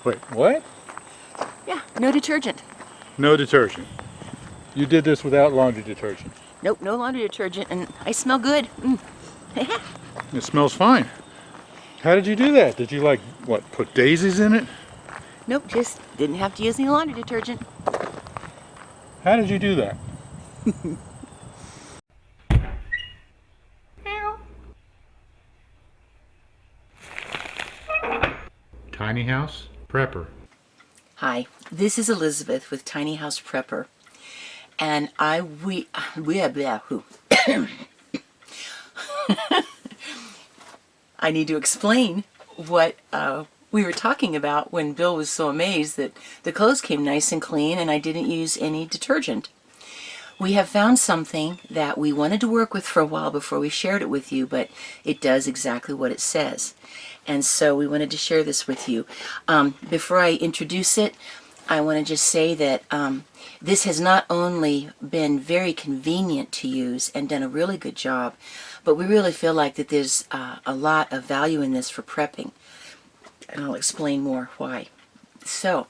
Wait, what? Yeah, no detergent. No detergent. You did this without laundry detergent. Nope, no laundry detergent, and I smell good. It smells fine. How did you do that? Did you like, what, put daisies in it? Nope, just didn't have to use any laundry detergent. How did you do that? Tiny House Prepper. Hi, this is Elizabeth with Tiny House Prepper, and I need to explain what we were talking about when Bill was so amazed that the clothes came nice and clean and I didn't use any detergent. We have found something that we wanted to work with for a while before we shared it with you, but it does exactly what it says. And so we wanted to share this with you. Before I introduce it, I want to just say that this has not only been very convenient to use and done a really good job, but we really feel like that there's a lot of value in this for prepping. And I'll explain more why. So,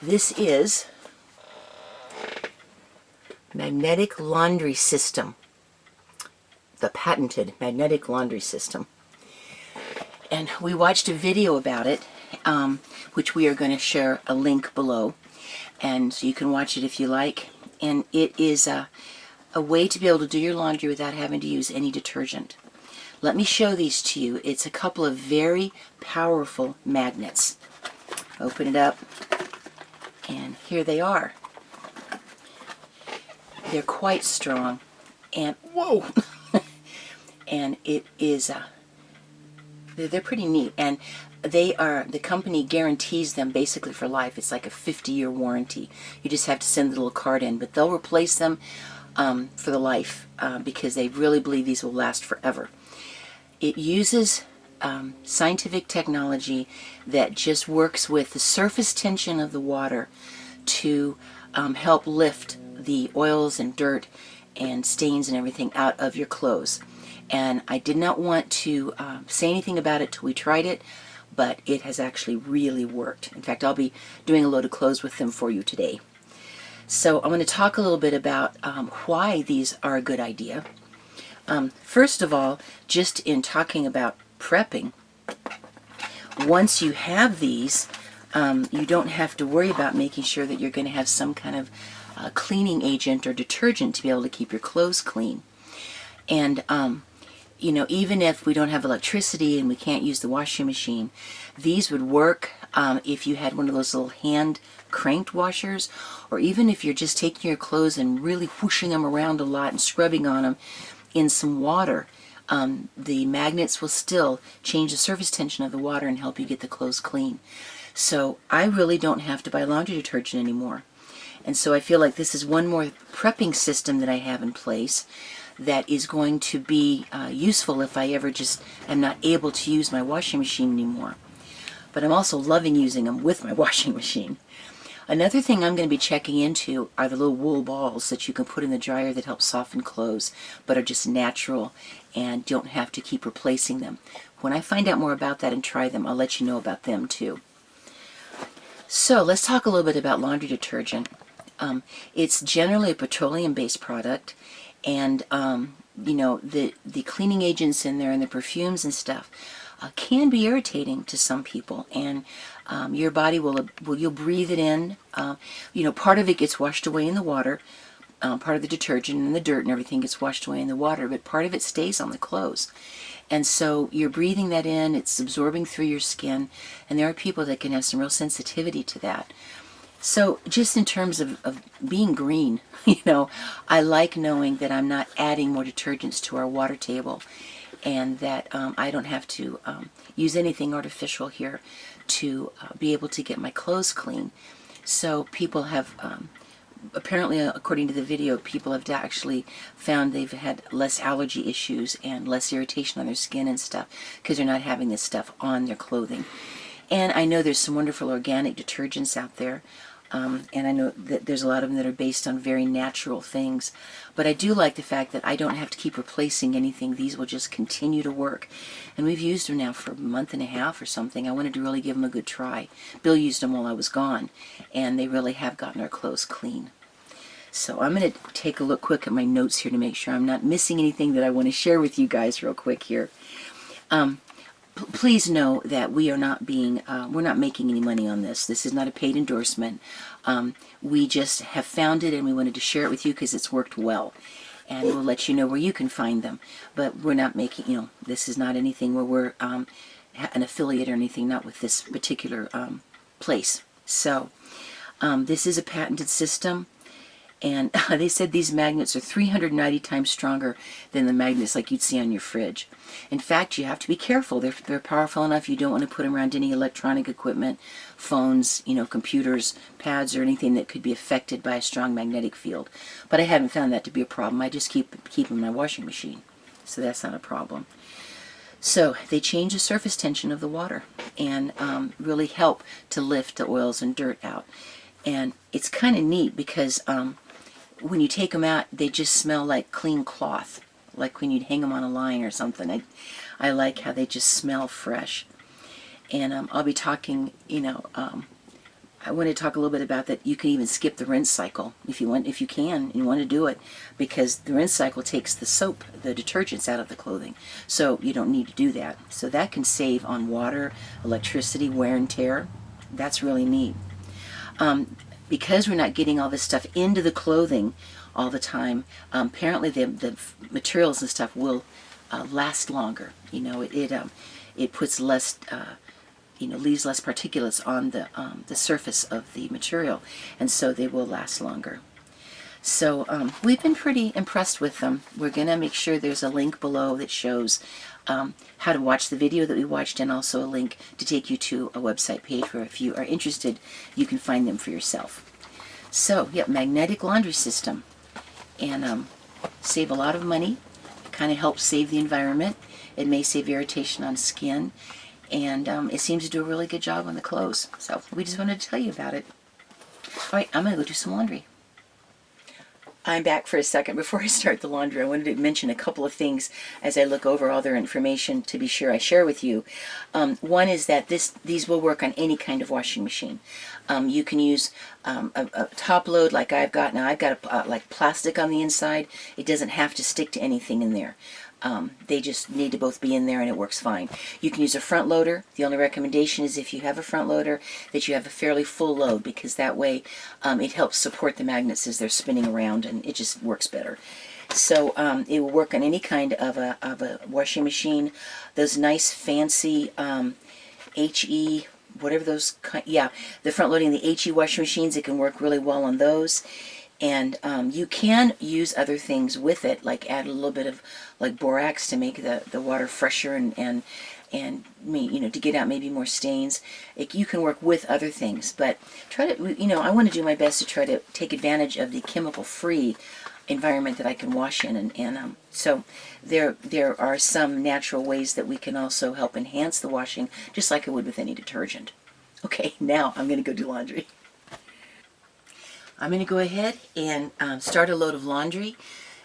this is Magnetic Laundry System, the patented magnetic laundry system. And we watched a video about it, which we are going to share a link below, and so you can watch it if you like. And it is a way to be able to do your laundry without having to use any detergent. Let me show these to you. It's a couple of very powerful magnets. Open it up, and here they are. They're quite strong, and whoa! And it is they're pretty neat, and the company guarantees them basically for life. It's like a 50-year warranty. You just have to send the little card in, but they'll replace them for the life because they really believe these will last forever. It uses scientific technology that just works with the surface tension of the water to help lift the oils and dirt and stains and everything out of your clothes. And I did not want to say anything about it till we tried it, but it has actually really worked. In fact, I'll be doing a load of clothes with them for you today. So I'm going to talk a little bit about why these are a good idea. First of all, just in talking about prepping, once you have these, you don't have to worry about making sure that you're going to have some kind of cleaning agent or detergent to be able to keep your clothes clean. And you know, even if we don't have electricity and we can't use the washing machine, these would work if you had one of those little hand cranked washers, or even if you're just taking your clothes and really whooshing them around a lot and scrubbing on them in some water. The magnets will still change the surface tension of the water and help you get the clothes clean. So I really don't have to buy laundry detergent anymore. And so I feel like this is one more prepping system that I have in place that is going to be useful if I ever just am not able to use my washing machine anymore. But I'm also loving using them with my washing machine. Another thing I'm going to be checking into are the little wool balls that you can put in the dryer that help soften clothes, but are just natural and don't have to keep replacing them. When I find out more about that and try them, I'll let you know about them too. So let's talk a little bit about laundry detergent. It's generally a petroleum-based product, and you know, the cleaning agents in there and the perfumes and stuff can be irritating to some people, and your body you'll breathe it in. You know, part of it gets washed away in the water, part of the detergent and the dirt and everything gets washed away in the water, but part of it stays on the clothes. And so you're breathing that in, it's absorbing through your skin, and there are people that can have some real sensitivity to that. So just in terms of being green, you know, I like knowing that I'm not adding more detergents to our water table, and that I don't have to use anything artificial here to be able to get my clothes clean. So people have, apparently according to the video, people have actually found they've had less allergy issues and less irritation on their skin and stuff because they're not having this stuff on their clothing. And I know there's some wonderful organic detergents out there. And I know that there's a lot of them that are based on very natural things. But I do like the fact that I don't have to keep replacing anything. These will just continue to work. And we've used them now for a month and a half or something. I wanted to really give them a good try. Bill used them while I was gone, and they really have gotten our clothes clean. So I'm going to take a look quick at my notes here to make sure I'm not missing anything that I want to share with you guys real quick here. Please know that we are not we're not making any money on this. This is not a paid endorsement. We just have found it and we wanted to share it with you because it's worked well. And we'll let you know where you can find them. But we're not making, this is not anything where we're an affiliate or anything, not with this particular place. So this is a patented system. And they said these magnets are 390 times stronger than the magnets like you'd see on your fridge. In fact, you have to be careful. They're powerful enough you don't want to put them around any electronic equipment, phones, computers, pads, or anything that could be affected by a strong magnetic field. But I haven't found that to be a problem. I just keep them in my washing machine. So that's not a problem. So they change the surface tension of the water and really help to lift the oils and dirt out. And it's kind of neat because when you take them out, they just smell like clean cloth, like when you'd hang them on a line or something. I like how they just smell fresh. And I'll be talking, I want to talk a little bit about that. You can even skip the rinse cycle if you want, if you can, and you want to do it, because the rinse cycle takes the soap, the detergents out of the clothing. So you don't need to do that. So that can save on water, electricity, wear and tear. That's really neat. Because we're not getting all this stuff into the clothing all the time, apparently the materials and stuff will last longer. It puts less, leaves less particulates on the surface of the material, and so they will last longer. So we've been pretty impressed with them. We're going to make sure there's a link below that shows how to watch the video that we watched, and also a link to take you to a website page where if you are interested, you can find them for yourself. So, yep, magnetic laundry system. And save a lot of money. Kind of helps save the environment. It may save irritation on skin. And it seems to do a really good job on the clothes. So we just wanted to tell you about it. All right, I'm going to go do some laundry. I'm back for a second. Before I start the laundry, I wanted to mention a couple of things as I look over all their information to be sure I share with you. One is that these will work on any kind of washing machine. You can use a top load like I've got. Now I've got like plastic on the inside. It doesn't have to stick to anything in there. They just need to both be in there and it works fine. You can use a front loader. The only recommendation is if you have a front loader that you have a fairly full load, because that way it helps support the magnets as they're spinning around and it just works better. So it will work on any kind of a washing machine. Those nice fancy HE, whatever those, the front loading, the HE washing machines, it can work really well on those. And you can use other things with it, like add a little bit of like borax to make the water fresher and to get out maybe more stains. You can work with other things, but try to, I want to do my best to try to take advantage of the chemical-free environment that I can wash in, and so there are some natural ways that we can also help enhance the washing, just like I would with any detergent. Okay, now I'm going to go do laundry. I'm going to go ahead and start a load of laundry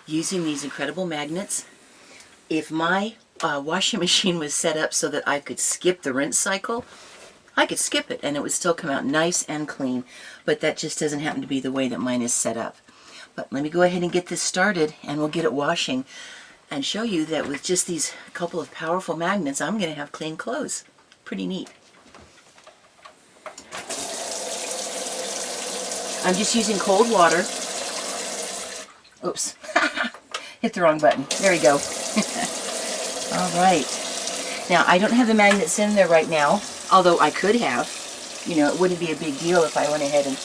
using these incredible magnets. If my washing machine was set up so that I could skip the rinse cycle, I could skip it and it would still come out nice and clean, but that just doesn't happen to be the way that mine is set up. But let me go ahead and get this started and we'll get it washing and show you that with just these couple of powerful magnets, I'm going to have clean clothes. Pretty neat. I'm just using cold water. Oops. Hit the wrong button. There we go. All right. Now, I don't have the magnets in there right now, although I could have. It wouldn't be a big deal if I went ahead and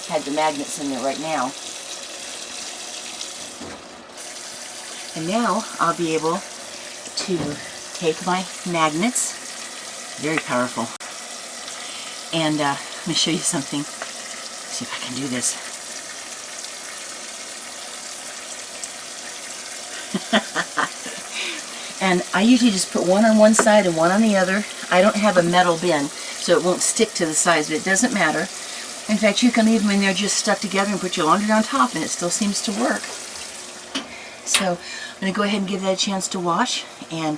had the magnets in there right now. And now I'll be able to take my magnets, very powerful, and let me show you something. See if I can do this. And I usually just put one on one side and one on the other. I don't have a metal bin, so it won't stick to the sides, but it doesn't matter. In fact, you can leave them in there just stuck together and put your laundry on top and it still seems to work. So I'm going to go ahead and give that a chance to wash, and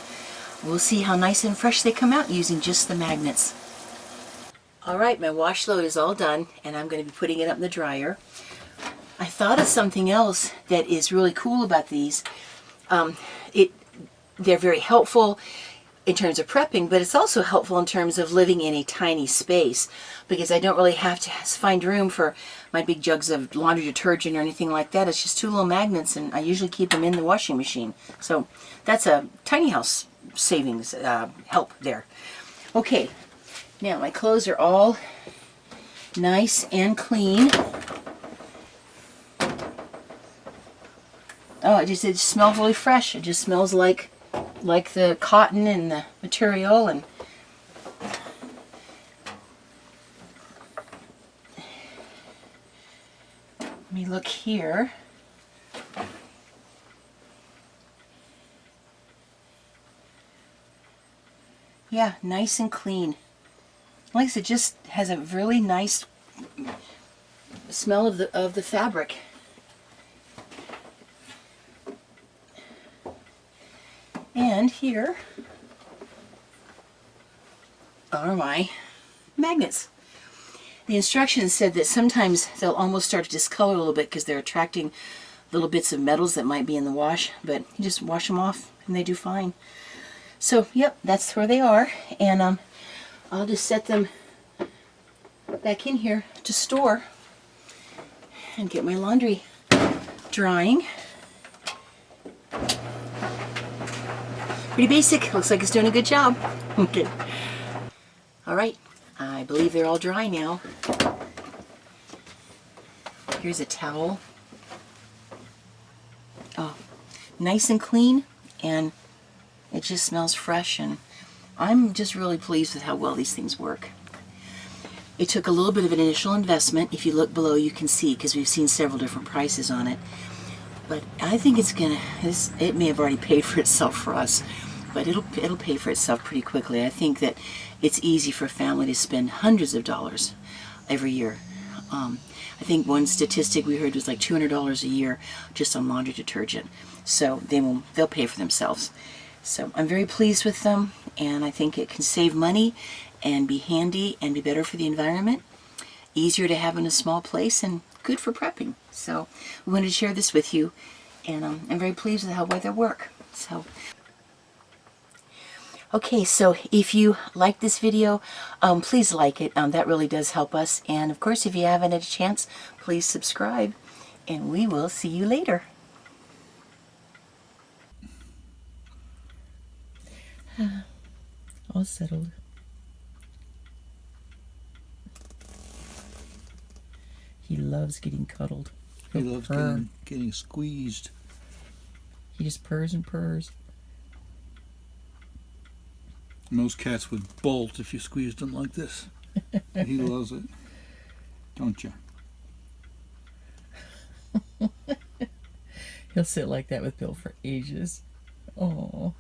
we'll see how nice and fresh they come out using just the magnets. Alright, my wash load is all done, and I'm going to be putting it up in the dryer. I thought of something else that is really cool about these. They're very helpful in terms of prepping, but it's also helpful in terms of living in a tiny space, because I don't really have to find room for my big jugs of laundry detergent or anything like that. It's just two little magnets, and I usually keep them in the washing machine. So that's a tiny house savings help there. Okay, now my clothes are all nice and clean. Oh, it just smells really fresh. It just smells like the cotton and the material. And let me look here. Yeah, nice and clean. Like I said, it just has a really nice smell of the fabric. And here are my magnets. The instructions said that sometimes they'll almost start to discolor a little bit because they're attracting little bits of metals that might be in the wash, but you just wash them off and they do fine. So, yep, that's where they are, and I'll just set them back in here to store and get my laundry drying. Pretty basic. Looks like it's doing a good job. Okay. Alright, I believe they're all dry now. Here's a towel. Oh, nice and clean, and it just smells fresh, and I'm just really pleased with how well these things work. It took a little bit of an initial investment. If you look below, you can see, because we've seen several different prices on it. But I think it may have already paid for itself for us, but it'll pay for itself pretty quickly. I think that it's easy for a family to spend hundreds of dollars every year. I think one statistic we heard was like $200 a year just on laundry detergent. So they'll pay for themselves. So I'm very pleased with them, and I think it can save money and be handy and be better for the environment. Easier to have in a small place and good for prepping. So we wanted to share this with you, and I'm very pleased with how well they work. So, okay, so if you like this video, please like it. That really does help us. And of course, if you haven't had a chance, please subscribe, and we will see you later. All settled. He loves getting cuddled. He loves getting squeezed. He just purrs and purrs. Most cats would bolt if you squeezed him like this. He loves it. Don't you? He'll sit like that with Bill for ages. Oh.